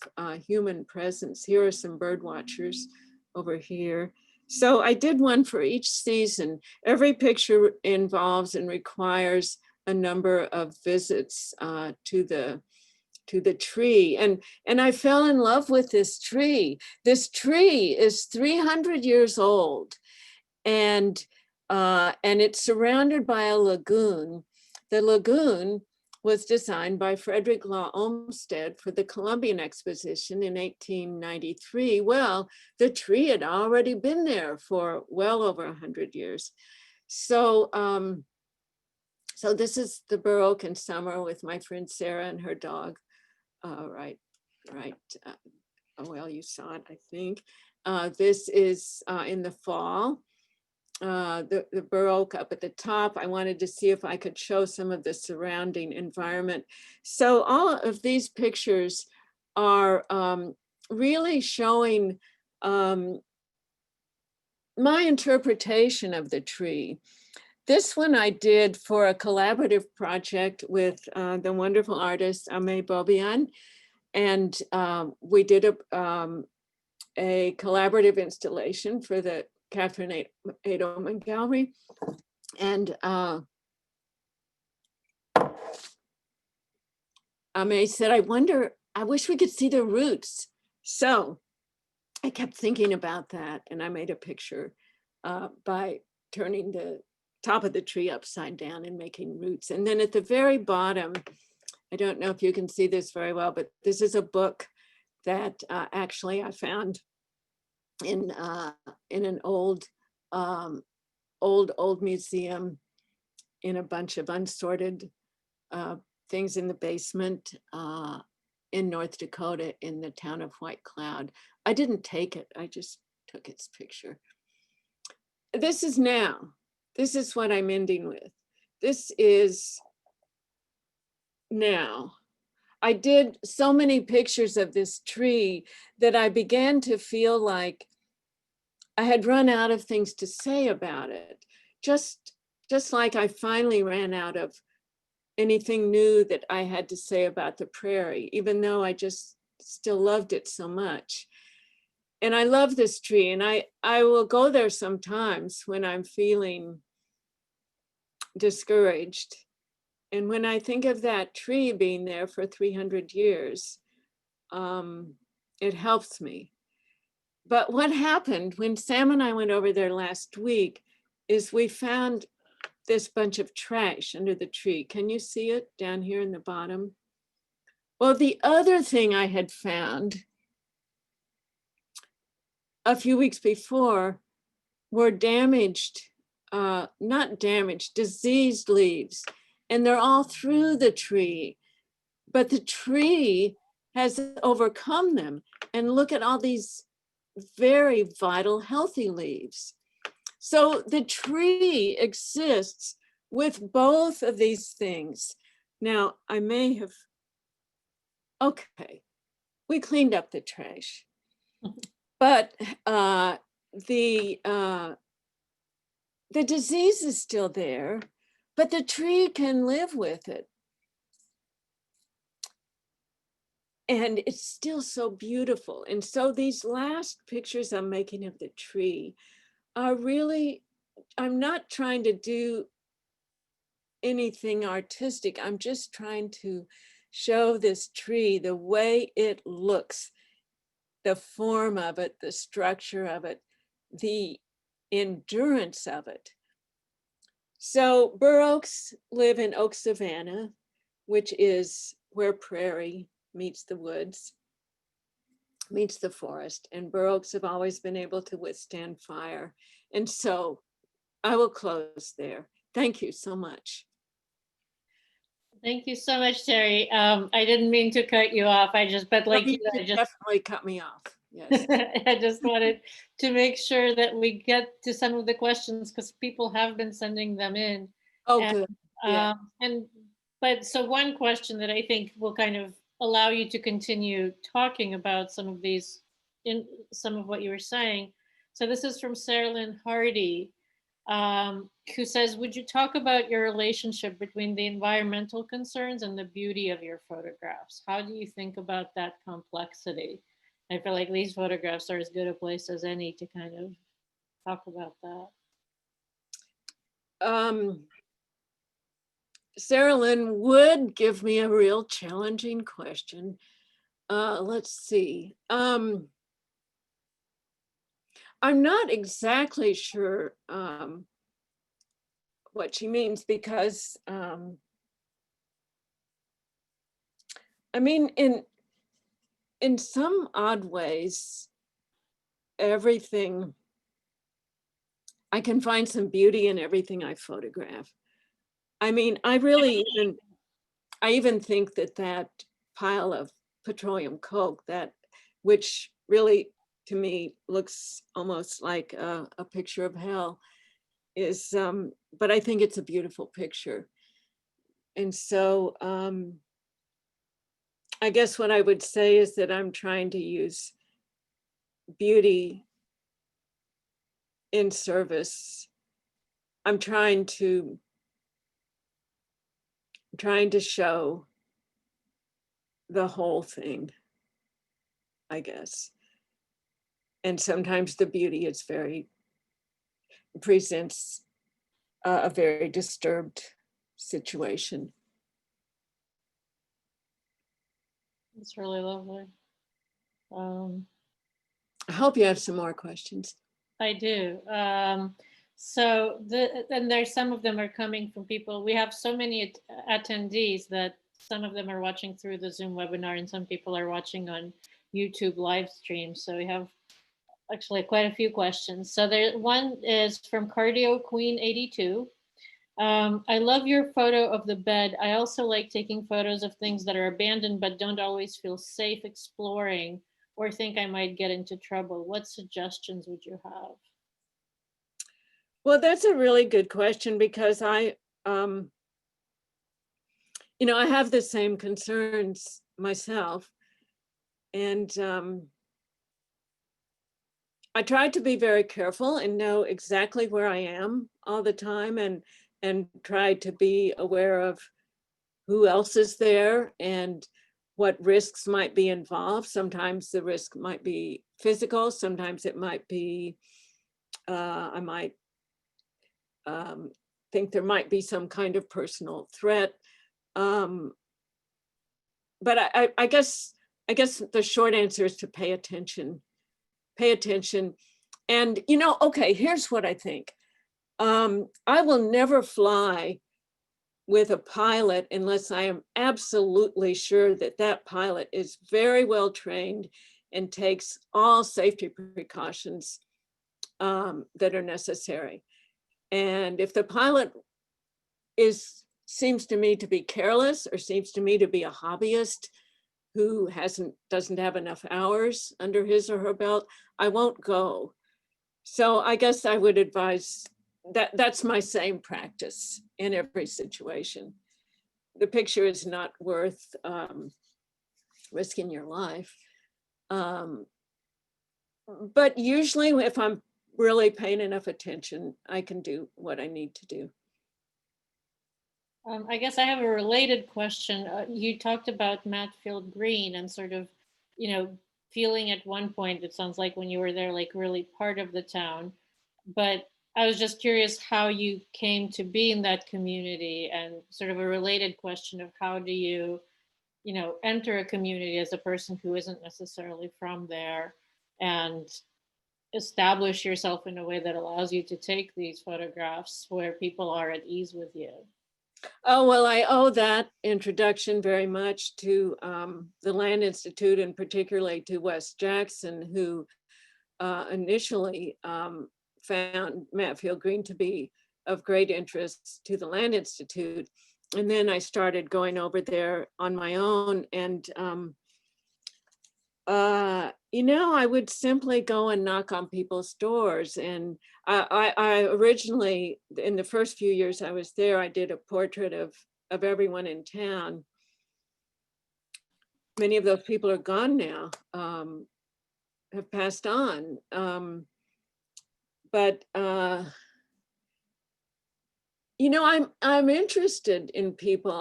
human presence. Here are some bird watchers over here. So I did one for each season. Every picture involves and requires a number of visits to the tree. And I fell in love with this tree. This tree is 300 years old, and it's surrounded by a lagoon. The lagoon was designed by Frederick Law Olmsted for the Columbian Exposition in 1893. Well, the tree had already been there for well over 100 years. So, so this is the bur oak in summer with my friend Sarah and her dog. Well, you saw it, I think. This is in the fall. The bur oak up at the top. I wanted to see if I could show some of the surrounding environment. So all of these pictures are really showing my interpretation of the tree. This one I did for a collaborative project with the wonderful artist Ame Bobian, and we did a collaborative installation for the Catherine Edelman Gallery. And Ame said, I wish we could see the roots. So I kept thinking about that, and I made a picture by turning the top of the tree upside down and making roots. And then at the very bottom, I don't know if you can see this very well, but this is a book that actually I found in an old old museum in a bunch of unsorted things in the basement in North Dakota in the town of White Cloud. I didn't take it, I just took its picture. This is now. This is what I'm ending with. This is now. I did so many pictures of this tree that I began to feel like I had run out of things to say about it. Just like I finally ran out of anything new that I had to say about the prairie, even though I just still loved it so much. And I love this tree, and I will go there sometimes when I'm feeling discouraged. And when I think of that tree being there for 300 years, it helps me. But what happened when Sam and I went over there last week is we found this bunch of trash under the tree. Can you see it down here in the bottom? Well, the other thing I had found a few weeks before were diseased leaves. And they're all through the tree, but the tree has overcome them. And look at all these very vital, healthy leaves. So the tree exists with both of these things. Now, I may have, okay, we cleaned up the trash, but the disease is still there, but the tree can live with it. And it's still so beautiful. And so these last pictures I'm making of the tree are really, I'm not trying to do anything artistic. I'm just trying to show this tree the way it looks, the form of it, the structure of it, the endurance of it. So bur oaks live in oak savanna, which is where prairie meets the woods, meets the forest, and bur oaks have always been able to withstand fire. And so I will close there. Thank you so much. Thank you so much, Terry. I didn't mean to cut you off. But like You I just definitely cut me off. Yes. I just wanted to make sure that we get to some of the questions because people have been sending them in. Oh, And, good. Yeah. But so one question that I think will kind of allow you to continue talking about some of these, in some of what you were saying. So this is from Sarah Lynn Hardy, who says, would you talk about your relationship between the environmental concerns and the beauty of your photographs? How do you think about that complexity? I feel like these photographs are as good a place as any to kind of talk about that. Sarah Lynn would give me a real challenging question. Let's see. I'm not exactly sure what she means because, I mean, in some odd ways, everything, I can find some beauty in everything I photograph. I mean, I even think that pile of petroleum coke, which really to me looks almost like a picture of hell, is, but I think it's a beautiful picture. And so I guess what I would say is that I'm trying to use beauty in service. I'm trying to show the whole thing, I guess. And sometimes the beauty is presents a very disturbed situation. It's really lovely. I hope you have some more questions. I do. So and there's some of them are coming from people. We have so many attendees that some of them are watching through the Zoom webinar and some people are watching on YouTube live stream. So we have actually quite a few questions. So there, one is from Cardio Queen 82. I love your photo of the bed. I also like taking photos of things that are abandoned but don't always feel safe exploring or think I might get into trouble. What suggestions would you have? Well, that's a really good question because I have the same concerns myself. And I try to be very careful and know exactly where I am all the time and try to be aware of who else is there and what risks might be involved. Sometimes the risk might be physical, sometimes it might be, I might think there might be some kind of personal threat. But I guess the short answer is to pay attention. Pay attention. And, okay, here's what I think. I will never fly with a pilot unless I am absolutely sure that that pilot is very well trained and takes all safety precautions that are necessary. And if the pilot seems to me to be careless or seems to me to be a hobbyist who doesn't have enough hours under his or her belt, I won't go. So I guess I would advise that's my same practice in every situation. The picture is not worth risking your life. But usually if I'm really paying enough attention, I can do what I need to do. I guess I have a related question. You talked about Matfield Green and sort of, feeling at one point, it sounds like when you were there, like really part of the town. But I was just curious how you came to be in that community, and sort of a related question of how do you, enter a community as a person who isn't necessarily from there and establish yourself in a way that allows you to take these photographs where people are at ease with you. Oh, well, I owe that introduction very much to the Land Institute and particularly to Wes Jackson, who initially found Matfield Green to be of great interest to the Land Institute. And then I started going over there on my own. And, I would simply go and knock on people's doors. And I originally, in the first few years I was there, I did a portrait of everyone in town. Many of those people are gone now, have passed on. But I'm interested in people.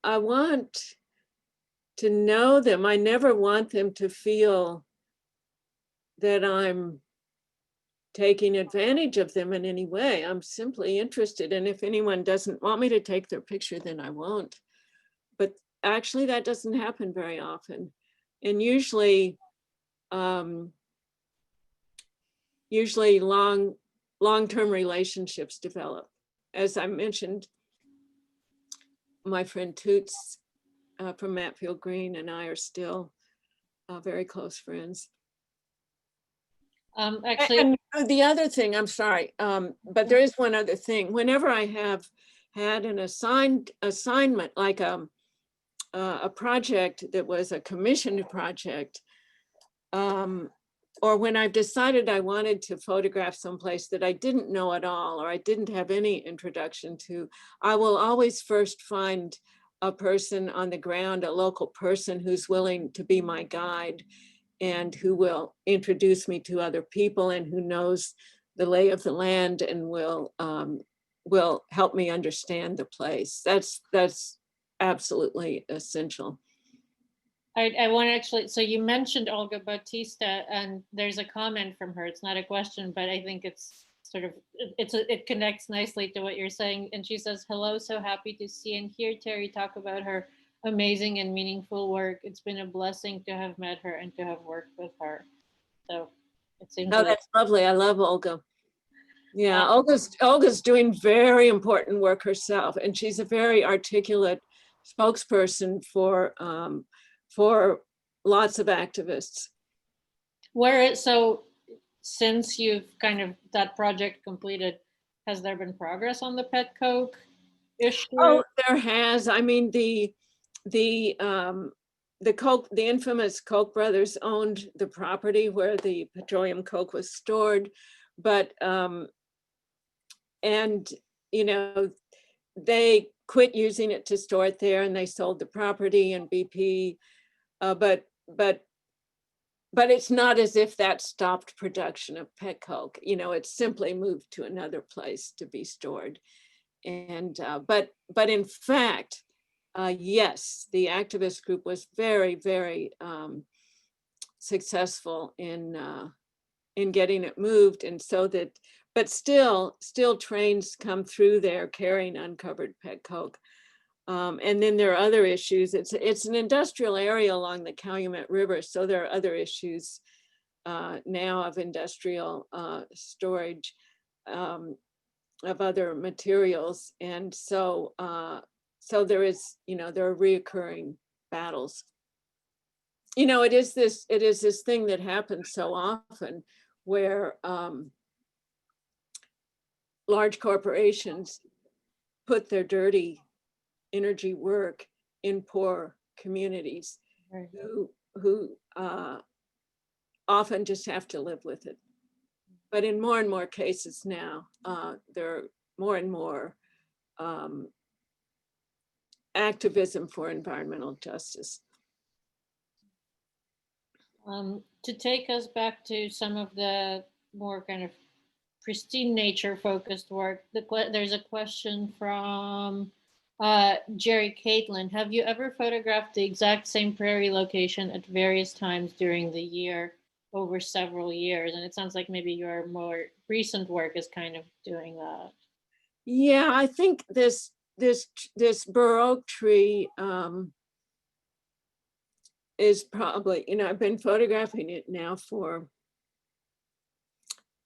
I want to know them. I never want them to feel that I'm taking advantage of them in any way. I'm simply interested. And if anyone doesn't want me to take their picture, then I won't. But actually that doesn't happen very often. And usually long-term relationships develop. As I mentioned, my friend Toots from Matfield Green and I are still very close friends. Actually, and the other thing, I'm sorry, but there is one other thing. Whenever I have had an assignment, like a project that was a commissioned project, or when I've decided I wanted to photograph someplace that I didn't know at all, or I didn't have any introduction to, I will always first find a person on the ground, a local person who's willing to be my guide and who will introduce me to other people and who knows the lay of the land and will help me understand the place. That's absolutely essential. I want to actually, so you mentioned Olga Bautista, and there's a comment from her. It's not a question, but I think it's sort of, it connects nicely to what you're saying. And she says, hello, so happy to see and hear Terry talk about her amazing and meaningful work. It's been a blessing to have met her and to have worked with her. So it seems like, that's lovely. I love Olga. Yeah, Olga's doing very important work herself, and she's a very articulate spokesperson for lots of activists. So since you've kind of that project completed, has there been progress on the pet coke issue? Oh, there has. I mean, the infamous Koch brothers owned the property where the petroleum coke was stored, but and you know, they quit using it to store it there, and they sold the property, and BP. But it's not as if that stopped production of pet coke. You know, it simply moved to another place to be stored. And but in fact, yes, the activist group was very, very successful in getting it moved, and so that, but still trains come through there carrying uncovered pet coke. And then there are other issues. It's an industrial area along the Calumet River, so there are other issues now of industrial storage of other materials, and so there is, there are reoccurring battles. It is this thing that happens so often where large corporations put their dirty energy work in poor communities who often just have to live with it. But in more and more cases now, there are more and more activism for environmental justice. To take us back to some of the more kind of pristine nature focused work, there's a question from Jerry Caitlin. Have you ever photographed the exact same prairie location at various times during the year over several years? And it sounds like maybe your more recent work is kind of doing that. Yeah, I think this bur oak tree is probably, I've been photographing it now for,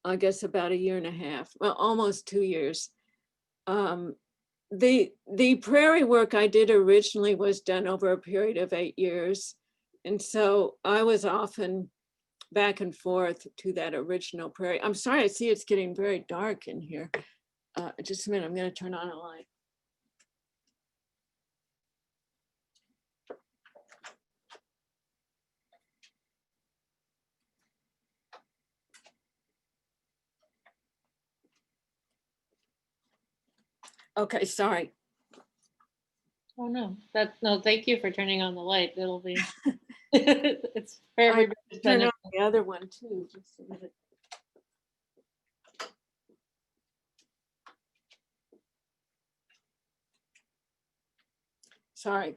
I guess, about a year and a half, well, almost 2 years. The prairie work I did originally was done over a period of 8 years. And so I was often back and forth to that original prairie. I'm sorry, I see it's getting very dark in here. Just a minute, I'm going to turn on a light. Okay, sorry. Oh no, no, thank you for turning on the light. It'll be, it's for everybody's Turn on benefit. the other one too. Just a minute. Sorry.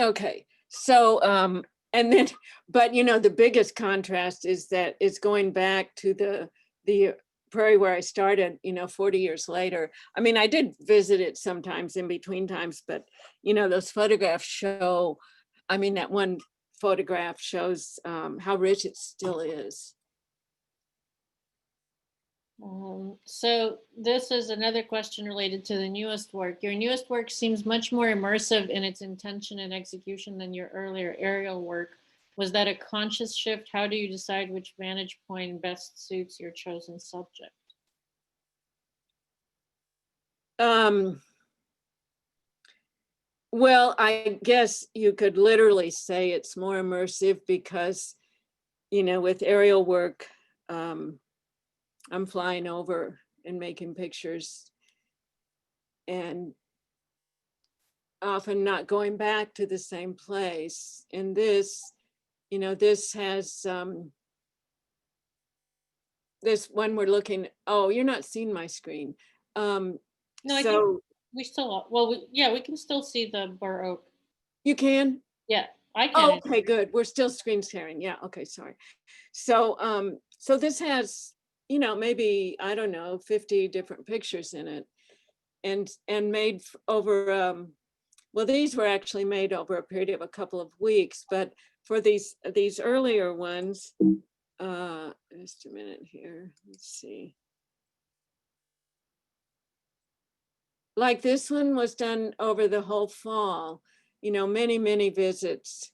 Okay, so and then, but the biggest contrast is that it's going back to the prairie where I started, 40 years later. I mean, I did visit it sometimes in between times, but those photographs show, I mean, that one photograph shows how rich it still is. So this is another question related to the newest work. Your newest work seems much more immersive in its intention and execution than your earlier aerial work. Was that a conscious shift? How do you decide which vantage point best suits your chosen subject? Well, I guess you could literally say it's more immersive because, with aerial work, I'm flying over and making pictures and often not going back to the same place. And this, this has, this one we're looking, oh, you're not seeing my screen. No, I think So we still, well, yeah, we can still see the bur oak. you can? Yeah, I Oh, can. okay, good. We're still screen sharing. Yeah, okay, sorry. So so this has, maybe, I don't know, 50 different pictures in it, and made over well, these were actually made over a period of a couple of weeks, but for these earlier ones, just a minute here, let's see. Like this one was done over the whole fall, many visits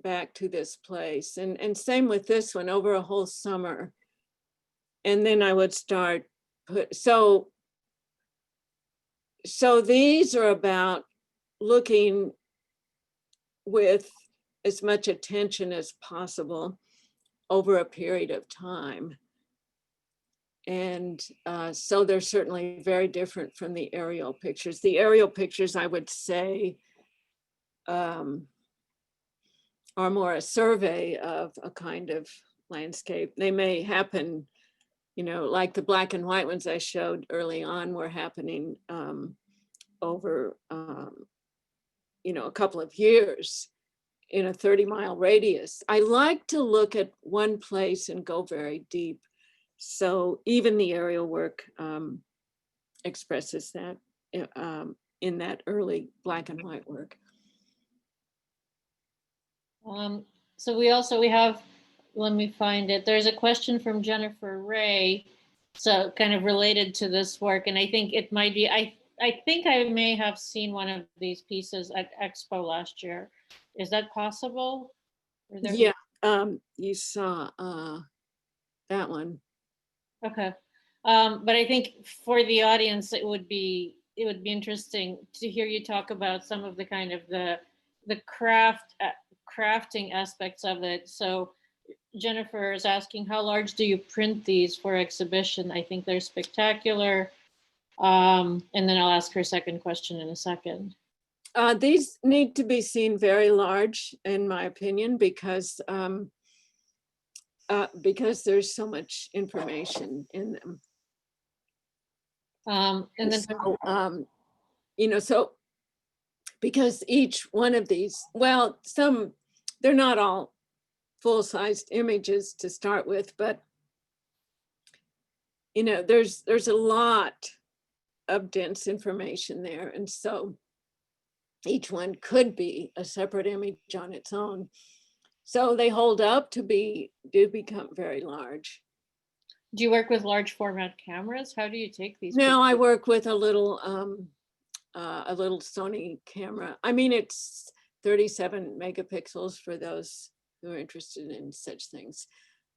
back to this place. And same with this one, over a whole summer. And then I would start so these are about looking with as much attention as possible over a period of time. And so they're certainly very different from the aerial pictures. The aerial pictures, I would say, are more a survey of a kind of landscape. They may happen, you know, like the black and white ones I showed early on were happening over, you know, a couple of years in a 30-mile radius. I like to look at one place and go very deep. So even the aerial work expresses that in that early black and white work. So we have, let me find it. There's a question from Jennifer Ray, so kind of related to this work. And I think it might be, I think I may have seen one of these pieces at Expo last year. Is that possible? Yeah, you saw that one. Okay. But I think for the audience, it would be interesting to hear you talk about some of the kind of the crafting aspects of it. So Jennifer is asking, how large do you print these for exhibition? I think they're spectacular. And then I'll ask her second question in a second. These need to be seen very large, in my opinion, because there's so much information in them. And then, so, you know, so because each one of these, well, they're not all full-sized images to start with, but you know, there's a lot of dense information there, and so each one could be a separate image on its own. So they hold up to do become very large. do you work with large format cameras? How do you take these? No, I work with a little Sony camera. I mean, it's 37 megapixels for those who are interested in such things.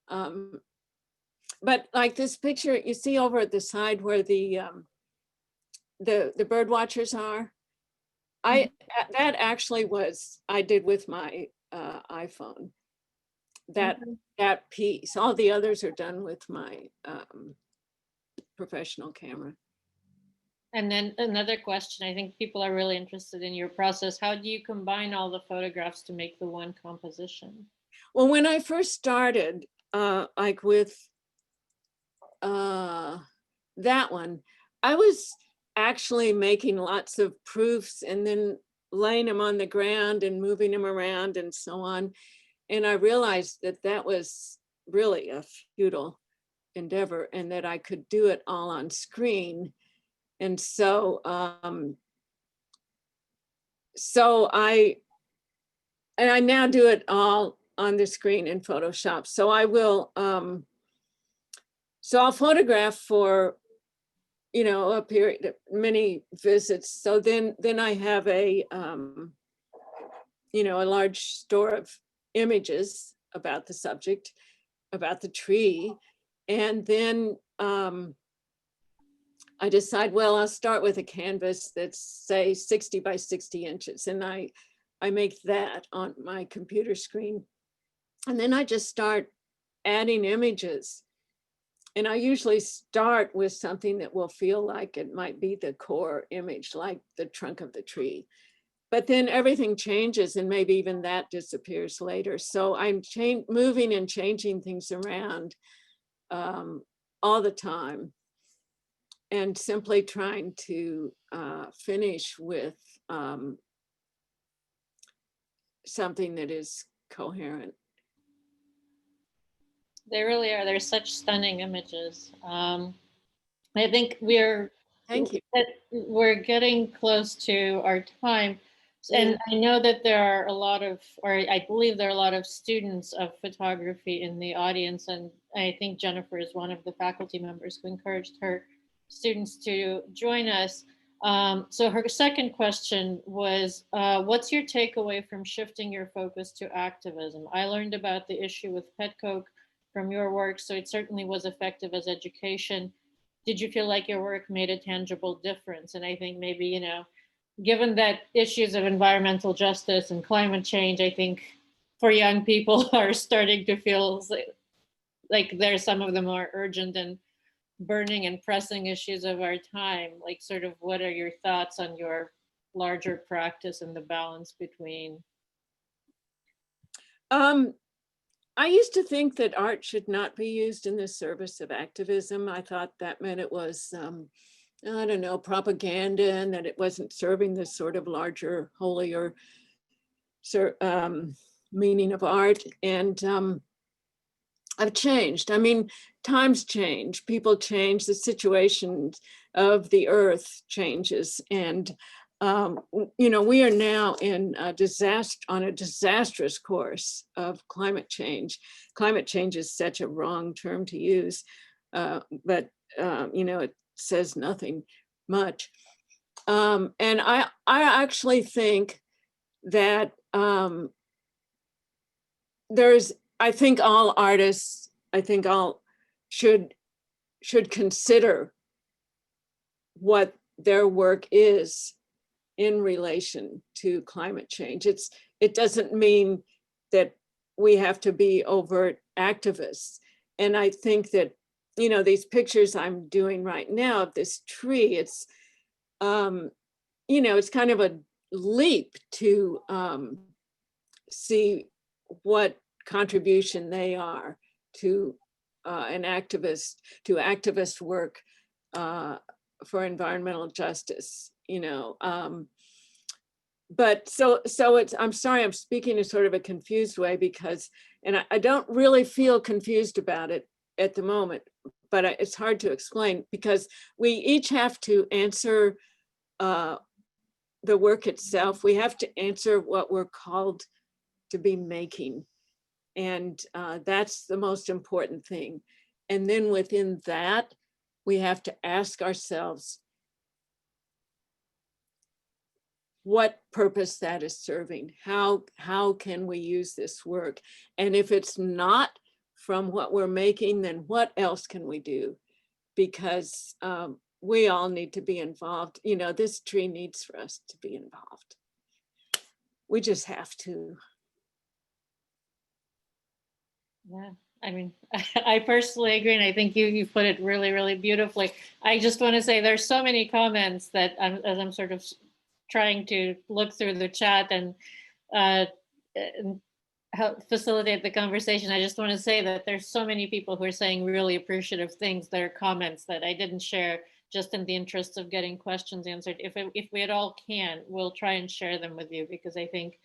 But like this picture, you see over at the side where the bird watchers are. That actually was, I did with my iPhone. That piece. All the others are done with my professional camera. And then another question, I think people are really interested in your process. How do you combine all the photographs to make the one composition? Well, when I first started, like with that one, I was actually making lots of proofs and then laying them on the ground and moving them around and so on. And I realized that that was really a futile endeavor and that I could do it all on screen. And so, I now do it all on the screen in Photoshop. So I will, so I'll photograph for, you know, a period of many visits. So then I have a, you know, a large store of images about the subject, about the tree. And then I decide, well, I'll start with a canvas that's say 60 by 60 inches. And I make that on my computer screen. And then I just start adding images. And I usually start with something that will feel like it might be the core image, like the trunk of the tree. But then everything changes and maybe even that disappears later. So I'm moving and changing things around all the time and simply trying to finish with something that is coherent. They really are. They're such stunning images. I think we're getting close to our time. And I know that there are a lot of, or I believe there are a lot of students of photography in the audience. And I think Jennifer is one of the faculty members who encouraged her students to join us. So her second question was, what's your takeaway from shifting your focus to activism? I learned about the issue with pet coke from your work, so it certainly was effective as education. Did you feel like your work made a tangible difference? And I think maybe, given that issues of environmental justice and climate change, I think for young people are starting to feel like there's some of the more urgent and burning and pressing issues of our time. Like, sort of, what are your thoughts on your larger practice and the balance between? I used to think that art should not be used in the service of activism. I thought that meant it was, I don't know, propaganda, and that it wasn't serving this sort of larger, holier meaning of art. And I've changed. I mean, times change, people change, the situation of the earth changes. And, we are now in a disastrous course of climate change. Climate change is such a wrong term to use, but, it says nothing much. And I actually think that I think all artists, should consider what their work is in relation to climate change. It doesn't mean that we have to be overt activists. And I think that, these pictures I'm doing right now of this tree, it's kind of a leap to see what contribution they are to activist work for environmental justice, but so I'm sorry, I'm speaking in sort of a confused way because, and I don't really feel confused about it at the moment, but it's hard to explain because we each have to answer the work itself. We have to answer what we're called to be making. And that's the most important thing. And then within that, we have to ask ourselves what purpose that is serving. How can we use this work? And if it's not from what we're making, then what else can we do? Because we all need to be involved. This tree needs for us to be involved. We just have to. Yeah, I mean, I personally agree, and I think you put it really, really beautifully. I just want to say there's so many comments that as I'm sort of trying to look through the chat and help facilitate the conversation. I just want to say that there's so many people who are saying really appreciative things. There are comments that I didn't share just in the interest of getting questions answered. If we at all can, we'll try and share them with you because I think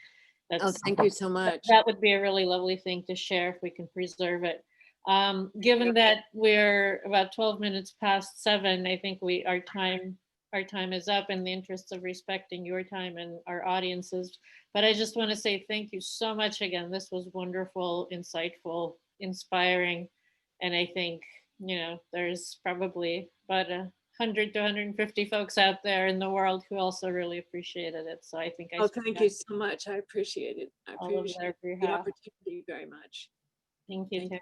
Thank you so much. That would be a really lovely thing to share if we can preserve it. Given that we're about 12 minutes past 7, I think our time is up in the interest of respecting your time and our audiences. But I just want to say thank you so much again. This was wonderful, insightful, inspiring. And I think, there's probably about 100 to 150 folks out there in the world who also really appreciated it. So I think thank you so much. I appreciate it. I appreciate the opportunity very much. Thank you, Terry.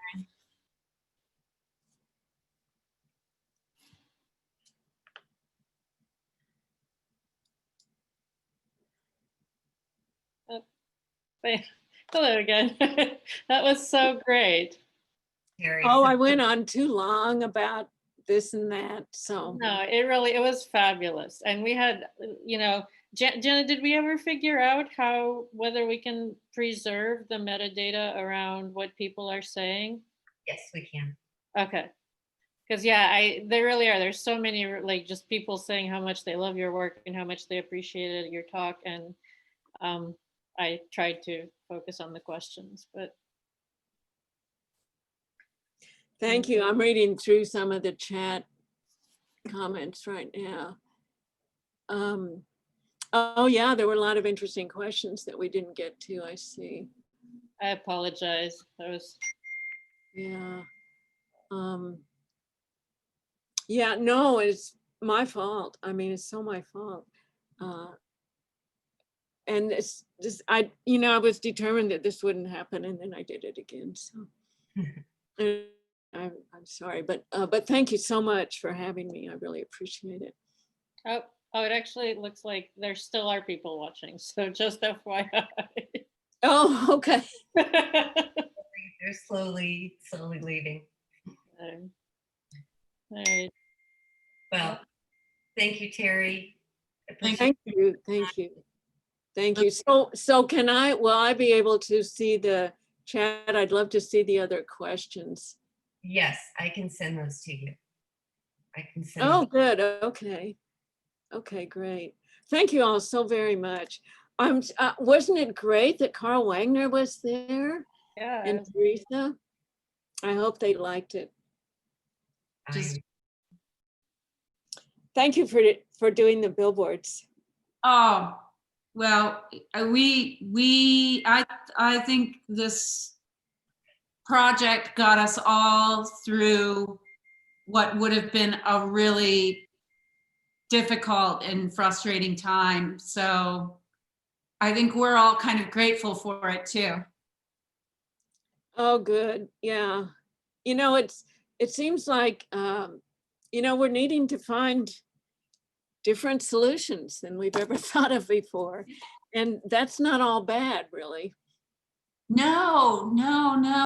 Hello again. That was so great. Oh, I went on too long about this and that. So no, it was fabulous. And we had, Jenna, did we ever figure out whether we can preserve the metadata around what people are saying? Yes, we can. Okay. Because they really are. There's so many just people saying how much they love your work and how much they appreciated your talk. And I tried to focus on the questions, but. Thank you. I'm reading through some of the chat comments right now. Oh yeah, there were a lot of interesting questions that we didn't get to, I see. I apologize. Yeah. Yeah, no, my fault. I mean, it's so my fault. And it's just, I was determined that this wouldn't happen, and then I did it again, so. And I'm sorry, but thank you so much for having me. I really appreciate it. Oh, it actually looks like there still are people watching, so just FYI. Oh, okay. They're slowly leaving. All right. Well, thank you, Terry. I appreciate Thank you, thank you. Thank you. So will I be able to see the chat? I'd love to see the other questions. Yes, I can send those to you. I can send Oh, them. good. Okay. Okay, great. Thank you all so very much. Wasn't it great that Carl Wagner was there Yeah. and Teresa? I hope they liked it. Just- Thank you for doing the billboards. Oh, well, I think this project got us all through what would have been a really difficult and frustrating time. So I think we're all kind of grateful for it too. Oh, good. Yeah. It seems like, we're needing to find different solutions than we've ever thought of before. And that's not all bad, really. No, no, no.